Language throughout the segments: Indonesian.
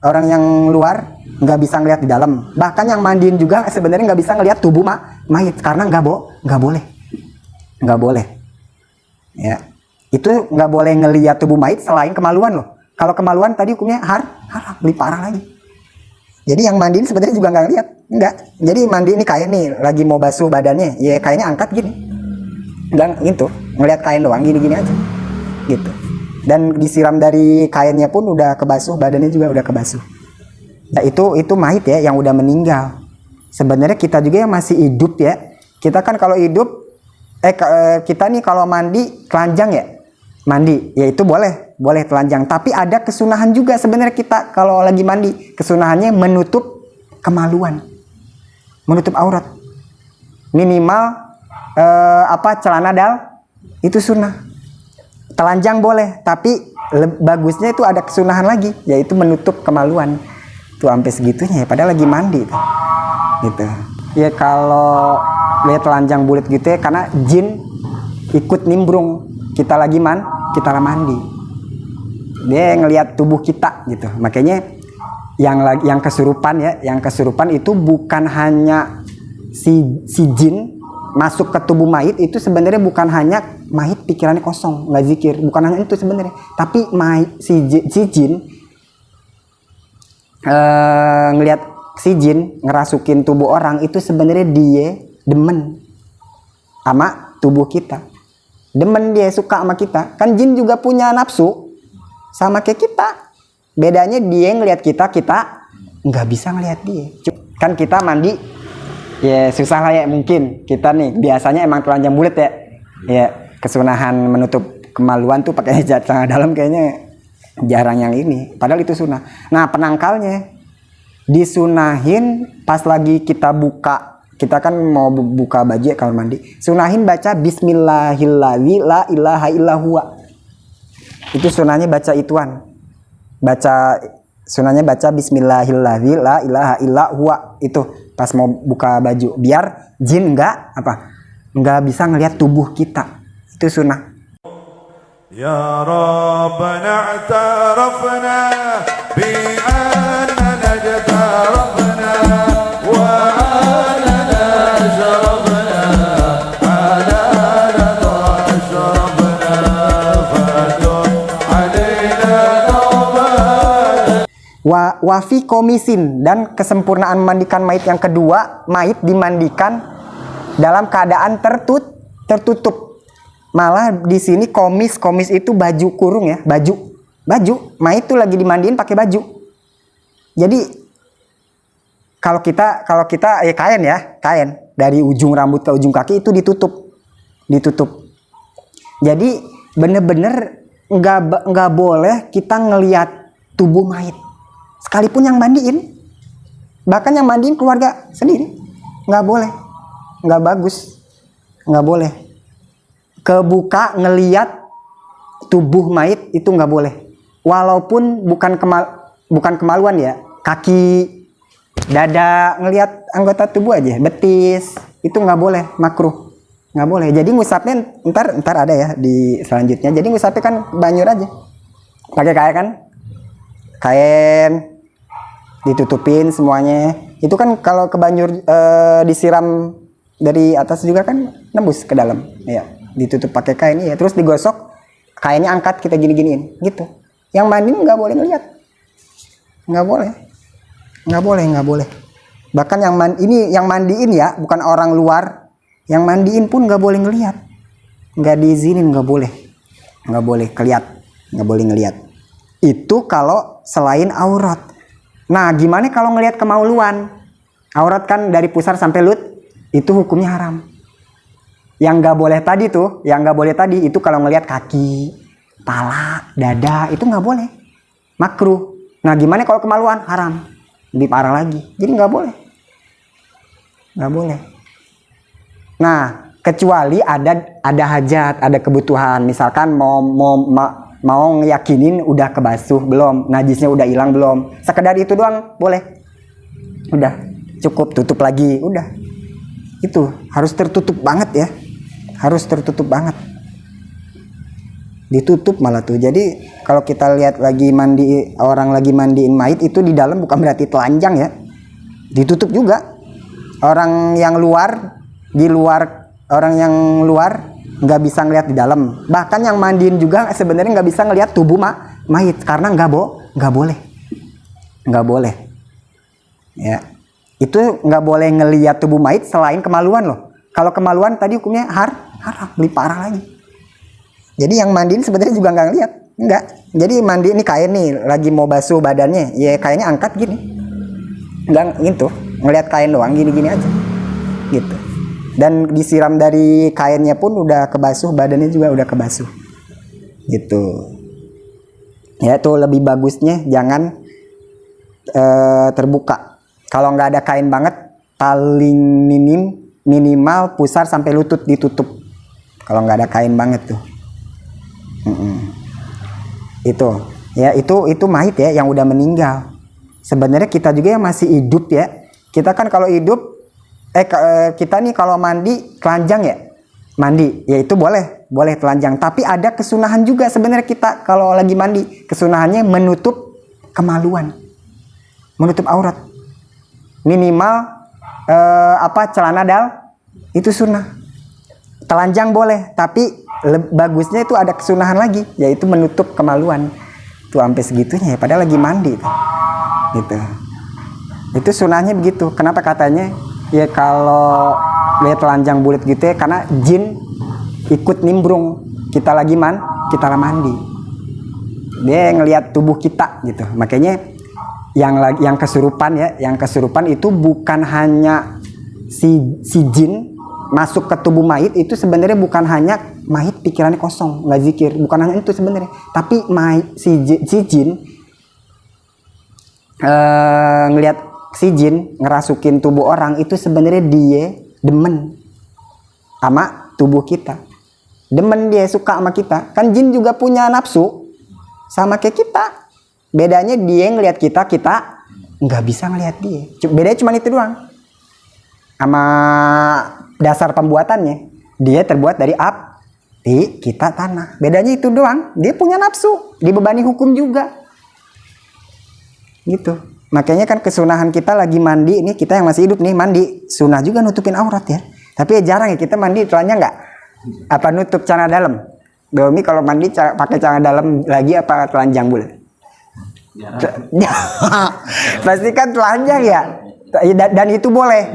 orang yang luar nggak bisa ngelihat di dalam. Bahkan yang mandiin juga sebenarnya nggak bisa ngelihat tubuh mayit karena nggak boleh. Ya, itu nggak boleh ngelihat tubuh mayit selain kemaluan loh. Kalau kemaluan tadi hukumnya haram, lebih parah lagi. Jadi yang mandiin sebenarnya juga nggak lihat, nggak. Jadi mandi ini kain nih, lagi mau basuh badannya, ya kainnya angkat gini, dan gitu, ngelihat kain doang gini-gini aja, gitu. Dan disiram dari kainnya pun udah kebasuh, badannya juga udah kebasuh. Nah itu mayit ya, yang udah meninggal. Sebenarnya kita juga yang masih hidup ya. Kita kan kalau hidup, kita nih kalau mandi telanjang ya, mandi, ya itu boleh telanjang. Tapi ada kesunahan juga sebenarnya kita kalau lagi mandi. Kesunahannya menutup kemaluan, menutup aurat. Minimal celana itu sunnah. Telanjang boleh, tapi bagusnya itu ada kesunahan lagi, yaitu menutup kemaluan. Tuh sampai segitunya ya, padahal lagi mandi gitu. Ya kalau lihat telanjang bulat gitu ya, karena jin ikut nimbrung. Kita lagi mandi. Dia ngelihat tubuh kita gitu. Makanya yang kesurupan ya, yang kesurupan itu bukan hanya si jin masuk ke tubuh mayit, itu sebenarnya bukan hanya mayit pikirannya kosong, nggak zikir, bukan hanya itu sebenarnya. Tapi si jin ngelihat si jin ngerasukin tubuh orang itu sebenarnya dia demen sama tubuh kita. Demen, dia suka sama kita. Kan jin juga punya nafsu sama kayak kita. Bedanya dia ngelihat kita nggak bisa ngelihat dia. Kan kita mandi ya susah lah ya, mungkin kita nih biasanya emang telanjang bulat ya. Ya kesunahan menutup kemaluan tuh pakai celana dalam kayaknya jarang yang ini. Padahal itu sunnah. Nah penangkalnya disunahin pas lagi kita buka. Kita kan mau buka baju ya kalau mandi. Sunahin baca Bismillahirrahmanirrahim la ilaha illallah. Itu sunahnya baca ituan. Sunahnya baca Bismillahirrahmanirrahim la ilaha illallah. Itu pas mau buka baju. Biar jin nggak bisa ngelihat tubuh kita. Itu sunnah. Ya Rabbana i'tarafna bi'annana i'tarafna wa annana ashrafna ala ladha ashrafna fadum alaina tawbah. Wafi komisin, dan kesempurnaan memandikan mayit yang kedua, mayit dimandikan dalam keadaan tertutup. Malah di sini komis itu baju kurung ya, baju mayit tuh lagi dimandiin pakai baju. Jadi kalau kita ya kain dari ujung rambut ke ujung kaki itu ditutup. Jadi bener-bener nggak boleh kita ngelihat tubuh mayit, sekalipun yang mandiin, bahkan yang mandiin keluarga sendiri, nggak boleh, nggak bagus, nggak boleh. Kebuka ngeliat tubuh mayit itu nggak boleh, walaupun bukan kemaluan ya, kaki, dada, ngeliat anggota tubuh aja, betis, itu nggak boleh, makruh, nggak boleh. Jadi ngusapnya ntar ada ya di selanjutnya. Jadi ngusapnya kan banyur aja, pakai kain ditutupin semuanya. Itu kan kalau ke banyur disiram dari atas juga kan nembus ke dalam ya. Ditutup pakai kain ya, terus digosok, kainnya angkat, kita gini-giniin gitu. Yang mandi nggak boleh ngeliat, nggak boleh. Bahkan yang mandiin ya, bukan orang luar, yang mandiin pun nggak boleh ngeliat, nggak diizinin, nggak boleh ngeliat. Itu kalau selain aurat. Nah gimana kalau ngeliat kemaluan? Aurat kan dari pusar sampai lut, itu hukumnya haram. Yang nggak boleh tadi itu kalau ngelihat kaki, pala, dada, itu nggak boleh, makruh. Nah gimana kalau kemaluan? Haram, lebih parah lagi. Jadi nggak boleh. Nah kecuali ada hajat, ada kebutuhan, misalkan mau ngeyakinin udah kebasuh belum, najisnya udah hilang belum, sekedar itu doang boleh. Udah cukup, tutup lagi, udah. Itu harus tertutup banget ya. Harus tertutup banget. ditutup malah tuh. Jadi kalau kita lihat lagi mandi, orang lagi mandiin mayit itu di dalam bukan berarti telanjang ya, ditutup juga. Orang yang luar di luar, orang yang luar nggak bisa ngelihat di dalam. Bahkan yang mandiin juga sebenarnya nggak bisa ngelihat tubuh mayit karena nggak boleh ya. Itu nggak boleh ngelihat tubuh mayit selain kemaluan loh. Kalau kemaluan tadi hukumnya haram, lebih parah lagi. Jadi yang mandiin sebenarnya juga nggak ngelihat, nggak. Jadi mandi ini kain nih lagi mau basuh badannya, ya kainnya angkat gini, nggak gitu, ngelihat kain doang gini-gini aja, gitu. Dan disiram dari kainnya pun udah kebasuh, badannya juga udah kebasuh, gitu. Ya itu lebih bagusnya jangan terbuka. Kalau nggak ada kain banget, paling minimal pusar sampai lutut ditutup. Kalau nggak ada kain banget tuh. Itu ya, itu mayit ya yang udah meninggal. Sebenarnya kita juga yang masih hidup ya, kita kan kalau hidup kita nih kalau mandi telanjang ya, mandi ya itu boleh telanjang, tapi ada kesunahan juga sebenarnya. Kita kalau lagi mandi kesunahannya menutup kemaluan, menutup aurat, minimal celana itu sunnah. Telanjang boleh, tapi bagusnya itu ada kesunahan lagi, yaitu menutup kemaluan. Tuh sampai segitunya ya, padahal lagi mandi tuh. Gitu. Itu sunahnya begitu. Kenapa katanya? Ya kalau lihat telanjang bulat gitu ya, karena jin ikut nimbrung. Kita lagi mandi. Dia ngelihat tubuh kita gitu. Makanya yang kesurupan ya, yang kesurupan itu bukan hanya si jin masuk ke tubuh mayit, itu sebenarnya bukan hanya mayit pikirannya kosong nggak zikir, bukan hanya itu sebenarnya, tapi si jin ngelihat si jin ngerasukin tubuh orang itu sebenarnya dia demen sama tubuh kita, demen, dia suka sama kita. Kan jin juga punya nafsu sama kayak kita, bedanya dia ngelihat kita nggak bisa ngelihat dia, bedanya cuma itu doang. Sama dasar pembuatannya, dia terbuat dari api, kita tanah. Bedanya itu doang. Dia punya nafsu, dibebani hukum juga. Gitu. Makanya kan kesunahan kita lagi mandi, ini kita yang masih hidup nih mandi, sunah juga nutupin aurat ya. Tapi ya jarang ya kita mandi celana nggak apa nutup celana dalam. Domi kalau mandi pakai celana dalam lagi apa telanjang bul? Pasti kan telanjang ya. Dan itu boleh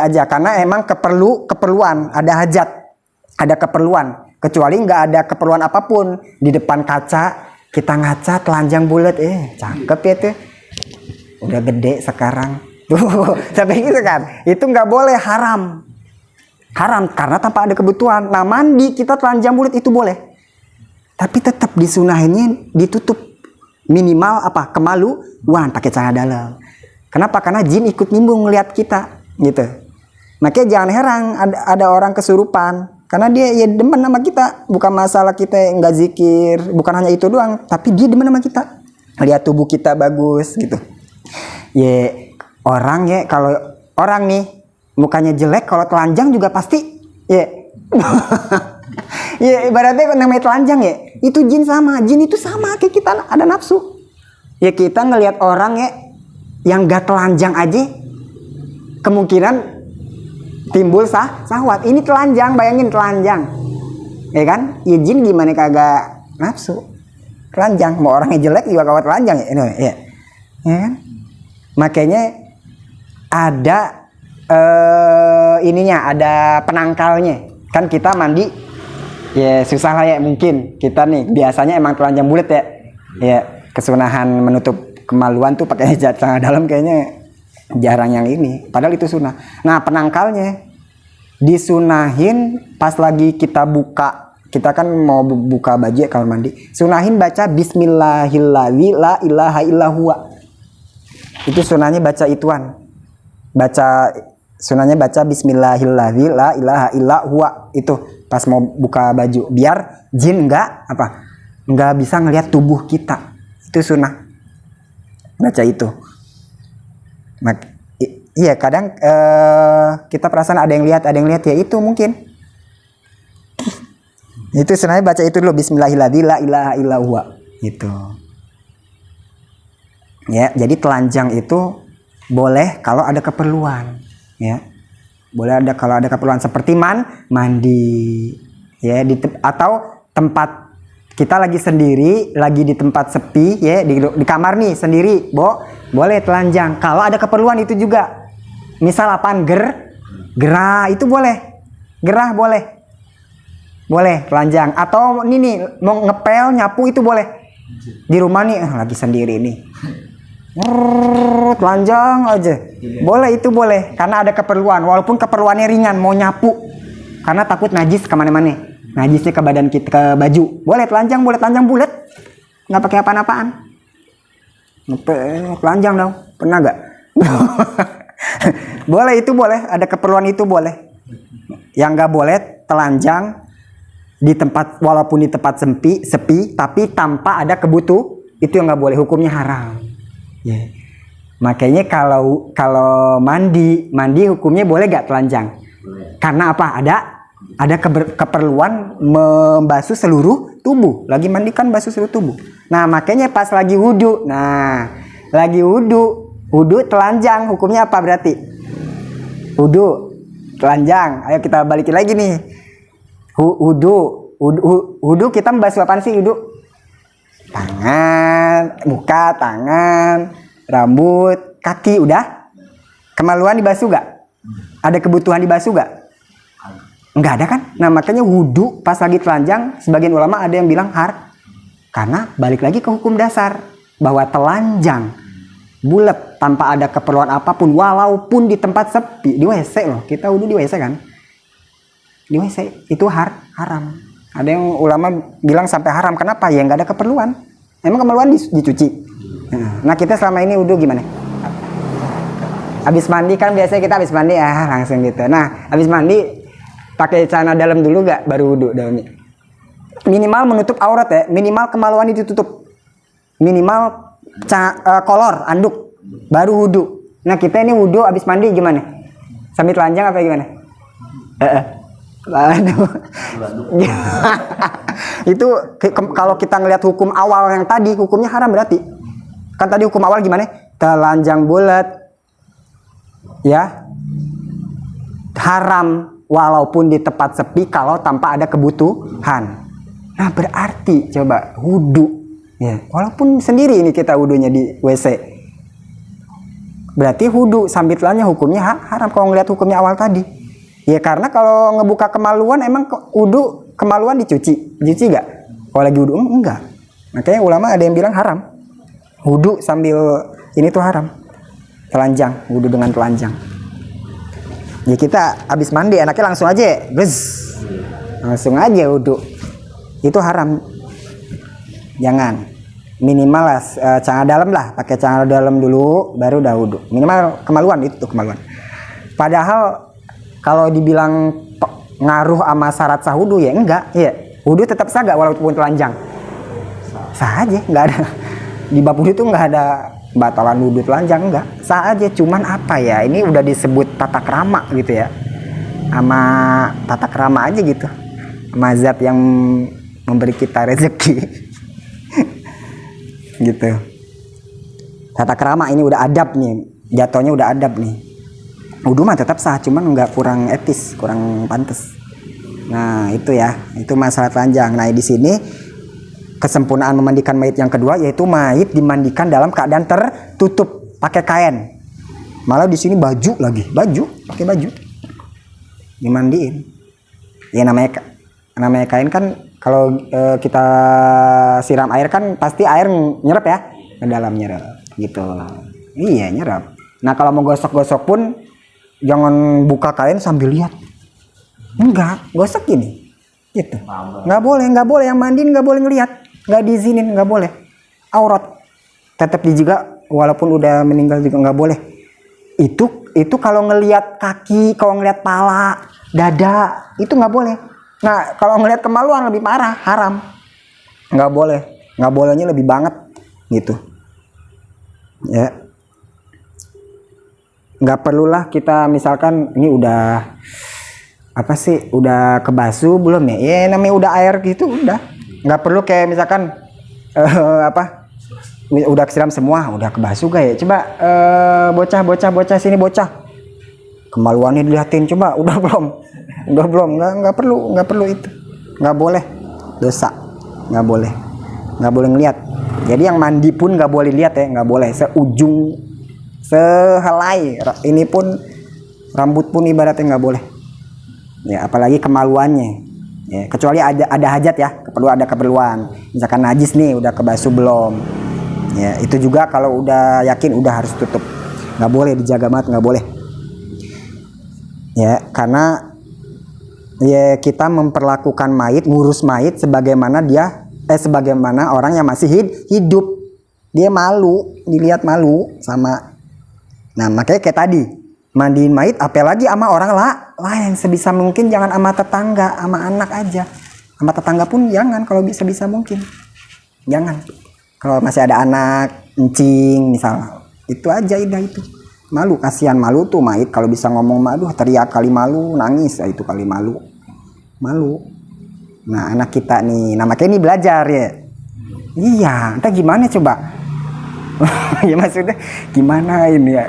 aja karena emang keperluan, ada hajat, ada keperluan. Kecuali nggak ada keperluan apapun, di depan kaca kita ngaca telanjang bulat, cakep ya tuh, udah gede sekarang tuh, sampai gitu kan, itu nggak boleh, haram karena tanpa ada kebutuhan. Nah mandi kita telanjang bulat itu boleh, tapi tetap disunahinnya ditutup minimal kemaluan, pakai celana dalam. Kenapa? Karena jin ikut nimbrung ngeliat kita, gitu. Makanya jangan heran ada orang kesurupan, karena dia ya demen sama kita. Bukan masalah kita nggak zikir, bukan hanya itu doang, tapi dia demen sama kita. Lihat tubuh kita bagus, gitu. Ya orang ya, kalau orang nih mukanya jelek, kalau telanjang juga pasti ya. Ya ibaratnya namanya telanjang ya, itu jin itu sama kayak kita, ada nafsu. Ya kita ngelihat orang ya yang gak telanjang aja kemungkinan timbul sahwat. Ini telanjang, bayangin telanjang, ya kan? Ya jin gimana kagak nafsu? Telanjang, mau orangnya jelek juga kawat telanjang ya kan? Makanya ada ada penangkalnya. Kan kita mandi ya susah lah ya, mungkin kita nih biasanya emang telanjang bulat ya kesunahan menutup kemaluan tuh pakai celana dalam kayaknya jarang yang ini, padahal itu sunnah. Nah penangkalnya disunahin pas lagi kita buka, kita kan mau buka baju ya kamar mandi, sunahin baca bismillahilladzi la ilaha illa huwa. Itu sunahnya baca ituan, sunahnya baca bismillahilladzi la ilaha illa huwa, itu pas mau buka baju biar jin nggak bisa ngelihat tubuh kita. Itu sunnah baca itu. Iya kadang kita perasaan ada yang lihat ya, itu mungkin Itu sebenarnya baca itu dulu, Bismillahirrahmanirrahim, gitu. Ya, jadi telanjang itu boleh kalau ada keperluan, ya. Boleh ada kalau ada keperluan seperti mandi, ya, atau tempat kita lagi sendiri, lagi di tempat sepi, ya, di kamar nih sendiri, boleh telanjang. Kalau ada keperluan itu juga. Misal apaan? Gerah itu boleh. Gerah boleh. Boleh telanjang. Atau ini nih mau ngepel, nyapu itu boleh. Di rumah nih lagi sendiri nih. Telanjang aja. Boleh, itu boleh karena ada keperluan, walaupun keperluannya ringan, mau nyapu karena takut najis kemana-mana, najisnya ke badan kita, ke baju, boleh telanjang bulat, nggak pakai apa-apaan. Telanjang dong, pernah gak? Boleh, itu boleh, ada keperluan itu boleh. Yang nggak boleh telanjang di tempat, walaupun di tempat sepi tapi tanpa ada itu yang nggak boleh, hukumnya haram. Yeah. Makanya kalau mandi hukumnya boleh gak telanjang? Boleh. Karena apa? Ada keperluan membasuh seluruh tubuh. Lagi mandi kan basuh seluruh tubuh. Nah, makanya pas lagi wudhu. Nah, lagi wudhu telanjang, hukumnya apa berarti? Wudhu telanjang. Ayo kita balikin lagi nih. Wudhu kita membasuh apaan sih wudhu? Tangan, muka, tangan, rambut, kaki, udah. Kemaluan dibasuh gak? Ada kebutuhan dibasuh gak? Enggak ada kan? Nah, makanya wudhu pas lagi telanjang, sebagian ulama ada yang bilang karena balik lagi ke hukum dasar bahwa telanjang bulat tanpa ada keperluan apapun, walaupun di tempat sepi, di WC loh, kita wudhu di WC kan, di WC itu haram. Ada yang ulama bilang sampai haram. Kenapa? Ya nggak ada keperluan. Emang keperluan dicuci. Nah, kita selama ini wudhu gimana? Habis mandi kan biasanya kita habis mandi langsung gitu. Nah, habis mandi pakai celana dalam dulu nggak baru wudhu dalamnya. Minimal menutup aurat ya. Minimal kemaluan itu tutup. Minimal kolor, anduk, baru wudhu. Nah, kita ini wudhu habis mandi gimana? Sambil telanjang apa gimana? Itu kalau kita ngelihat hukum awal yang tadi, hukumnya haram berarti. Kan tadi hukum awal gimana? Telanjang bulat, ya, haram walaupun di tempat sepi kalau tanpa ada kebutuhan. Nah, berarti coba wudhu, ya, walaupun sendiri ini kita wudhunya di WC, berarti wudhu sambil telanjang hukumnya haram kalau ngelihat hukumnya awal tadi. Ya, karena kalau ngebuka kemaluan, emang wudhu kemaluan dicuci gak? Kalau lagi wudhu enggak. Makanya ulama ada yang bilang haram. Wudhu sambil ini tuh haram. Telanjang, wudhu dengan telanjang. Ya, kita habis mandi enaknya langsung aja, langsung aja wudhu. Itu haram. Jangan. Minimal lah celana dalam lah, pakai celana dalam dulu baru udah wudhu. Minimal kemaluan, itu tuh kemaluan. Padahal kalau dibilang ngaruh sama syarat sah wudhu, ya enggak, ya wudhu tetap sah gak walaupun telanjang? Sah aja, nggak ada di bab wudhu tuh nggak ada batalan wudhu telanjang, enggak, sah aja. Cuman apa ya, ini udah disebut tata krama gitu ya, sama tata krama aja gitu, mazhab yang memberi kita rezeki gitu. Tata krama ini udah adab nih, jatuhnya udah adab nih. Wudhu mah tetap sah, cuman nggak kurang etis, kurang pantas. Nah, itu ya, itu masalah telanjang. Nah, di sini kesempurnaan memandikan mayit yang kedua yaitu mayit dimandikan dalam keadaan tertutup pakai kain. Malah di sini baju pakai baju dimandiin. Ya, namanya kain kan kalau kita siram air kan pasti air nyerap ya ke dalam, nyerap gitu. Iya, nyerap. Nah, kalau mau gosok-gosok pun jangan buka kain sambil lihat. Enggak, gosok gini. Gitu. Nggak boleh yang mandiin nggak boleh ngelihat. Nggak diizinin, nggak boleh. Aurat. Tetap dijaga walaupun udah meninggal juga nggak boleh. Itu kalau ngelihat kaki, kalau ngelihat pala, dada, itu nggak boleh. Nah, kalau ngelihat kemaluan lebih parah, haram. Nggak boleh. Nggak bolehnya lebih banget gitu. Ya. Nggak perlulah kita misalkan ini udah apa sih, udah kebasuh belum ya? Ya namanya udah air gitu udah. Nggak perlu kayak misalkan apa? Udah kesiram semua, udah kebasuh gak ya? Coba bocah sini bocah. Kemaluannya dilihatin coba, udah belum? Udah belum? Nggak perlu itu. Nggak boleh. Dosa. Nggak boleh ngeliat. Jadi yang mandi pun nggak boleh lihat ya, nggak boleh. Seujung, sehelai, ini pun rambut pun ibaratnya nggak boleh. Ya, apalagi kemaluannya. Ya, kecuali ada hajat ya, perlu ada keperluan. Misalkan najis nih, udah kebasuh belum? Ya, itu juga kalau udah yakin udah harus tutup. Nggak boleh dijaga banget, nggak boleh. Ya, karena ya kita memperlakukan mayit, ngurus mayit sebagaimana sebagaimana orang yang masih hidup. Dia malu, dilihat malu sama. Nah, makanya kayak tadi, mandiin mayit apalagi sama orang lain, sebisa mungkin jangan sama tetangga, sama anak aja. Sama tetangga pun jangan, kalau bisa mungkin. Jangan. Kalau masih ada anak, encing misal. Itu aja udah itu. Malu, kasihan, malu tuh mayit kalau bisa ngomong aduh teriak kali malu, nangis itu kali malu. Nah, anak kita nih, nah makanya ini belajar ya. Iya, entah gimana coba. Ya maksudnya gimana ini ya,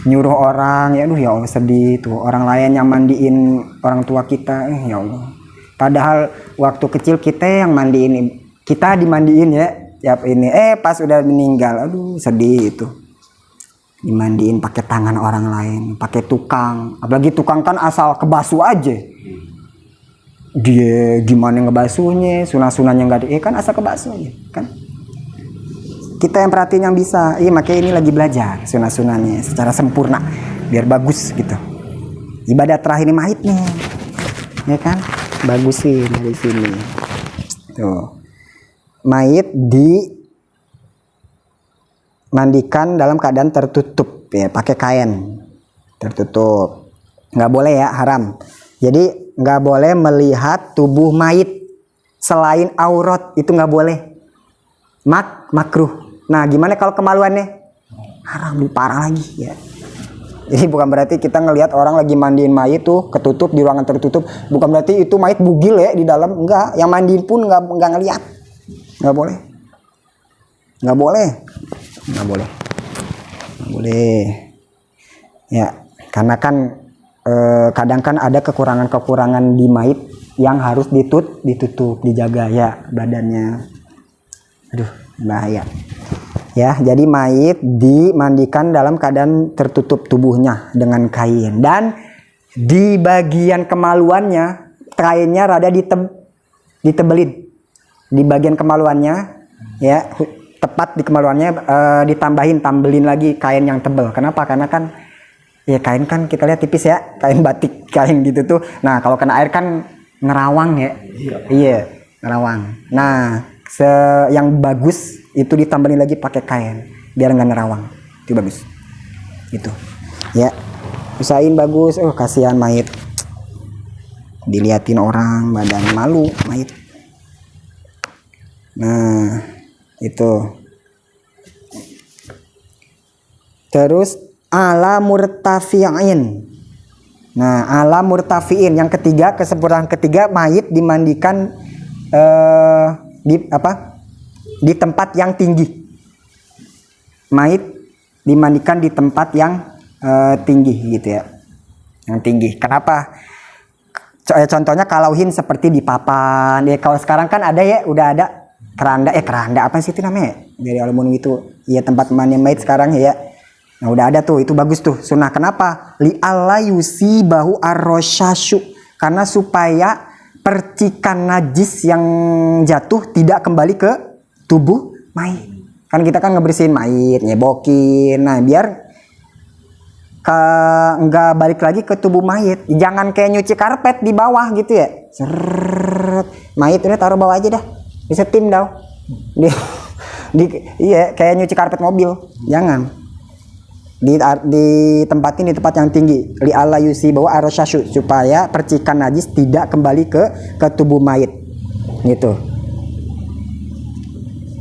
nyuruh orang ya, aduh ya Allah sedih tuh, orang lain yang mandiin orang tua kita, ya Allah. Padahal waktu kecil kita yang mandiin, kita dimandiin ya, tiap ini, pas udah meninggal, aduh sedih itu. Dimandiin pakai tangan orang lain, pakai tukang, apalagi tukang kan asal kebasuh aja. Dia gimana ngebasuhnya, sunah-sunahnya nggak ada, kan asal kebasuhnya kan. Kita yang perhatiin yang bisa, makanya ini lagi belajar sunah-sunahnya secara sempurna biar bagus gitu. Ibadah terakhir ini mayit nih, ya kan, bagusin dari sini. Tuh, mayit dimandikan dalam keadaan tertutup ya, pakai kain tertutup. Nggak boleh ya, haram. Jadi nggak boleh melihat tubuh mayit selain aurat, itu nggak boleh. Makruh. Nah, gimana kalau kemaluannya? Haram, parah lagi ya. Jadi bukan berarti kita ngelihat orang lagi mandiin mayit tuh ketutup di ruangan tertutup, bukan berarti itu mayit bugil ya di dalam, enggak. Yang mandiin pun nggak ngelihat. Nggak boleh. Ya, karena kan kadang kan ada kekurangan di mayit yang harus ditutup, dijaga ya badannya. Aduh, bahaya. Ya, jadi mayit dimandikan dalam keadaan tertutup tubuhnya dengan kain, dan di bagian kemaluannya kainnya rada ditebelin. Di bagian kemaluannya ya, tepat di kemaluannya tambelin lagi kain yang tebel. Kenapa? Karena kan ya kain kan kita lihat tipis ya, kain batik, kain gitu tuh. Nah, kalau kena air kan ngerawang ya. Iya, ngerawang. Nah, yang bagus itu ditambahin lagi pakai kain biar nggak nerawang, itu bagus itu ya, usahain bagus. Kasihan mayit diliatin orang, badan malu mayit. Nah itu, terus ala murtafi'in. Nah, ala murtafi'in yang ketiga, kesempurnaan ketiga, mayit dimandikan di tempat yang tinggi. Mayit dimandikan di tempat yang tinggi gitu ya, yang tinggi. Kenapa? Contohnya kalauhin seperti di papan ya. Kalau sekarang kan ada ya, udah ada keranda apa sih itu namanya dari aluminium itu ya, tempat mandi mayit sekarang ya. Nah, udah ada tuh, itu bagus tuh sunnah. Kenapa? Li alla yusibahu arrosyasyu, karena supaya percikan najis yang jatuh tidak kembali ke tubuh mayit. Kan kita kan ngebersihin mayit, nyebokin, nah biar nggak balik lagi ke tubuh mayit. Jangan kayak nyuci karpet di bawah gitu ya, seret mayit ini taruh bawah aja dah, disetim dah. Iya, kayak nyuci karpet mobil. Jangan ditempatin di tempat yang tinggi. Li alla yusibahu arrosyasyu, supaya percikan najis tidak kembali ke tubuh mayit gitu,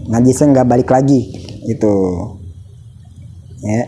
najisnya nggak balik lagi gitu ya.